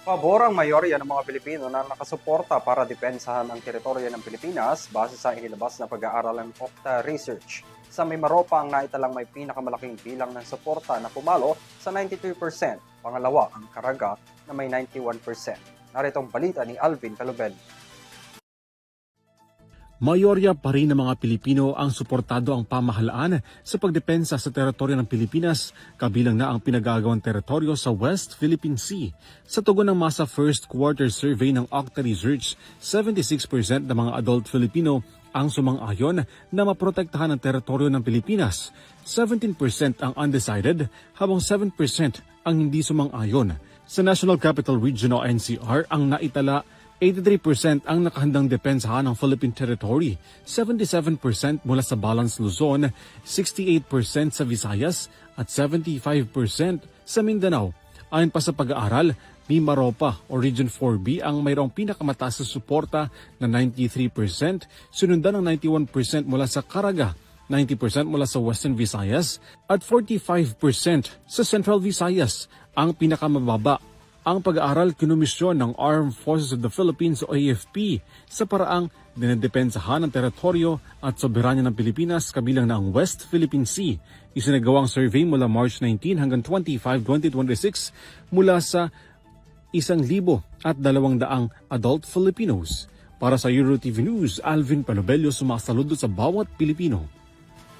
Pabor ang mayorya ng mga Pilipino na nakasuporta para depensahan ang teritoryo ng Pilipinas base sa inilabas na pag-aaral ng Okta Research. Sa Mimaropa ang naitalang may pinakamalaking bilang ng suporta na pumalo sa 93%, pangalawa ang Caraga na may 91%. Narito ang balita ni Alvin Calubel. Mayorya pa rin ng mga Pilipino ang suportado ang pamahalaan sa pagdepensa sa teritoryo ng Pilipinas, kabilang na ang pinagagawang teritoryo sa West Philippine Sea. Sa tugon ng masa first quarter survey ng Okta Research, 76% ng mga adult Filipino ang sumang-ayon na maprotektahan ang teritoryo ng Pilipinas. 17% ang undecided, habang 7% ang hindi sumang-ayon. Sa National Capital Region o NCR, ang naitala 83% ang nakahandang depensahan ng Philippine territory, 77% mula sa Balance Luzon, 68% sa Visayas at 75% sa Mindanao. Ayon pa sa pag-aaral, Mimaropa o Region 4B ang mayroong pinakamataas sa suporta na 93%, sinundan ng 91% mula sa Caraga, 90% mula sa Western Visayas at 45% sa Central Visayas. Ang pinakamababa ang pag-aaral kinomisyon ng Armed Forces of the Philippines o AFP sa paraang dinedepensahan ng teritoryo at soberanya ng Pilipinas kabilang na ang West Philippine Sea. Isinagawang survey mula March 19 hanggang 25, 2026 mula sa 1,200 adult Filipinos. Para sa EuroTV News, Alvin Palobello sumasaludo sa bawat Pilipino.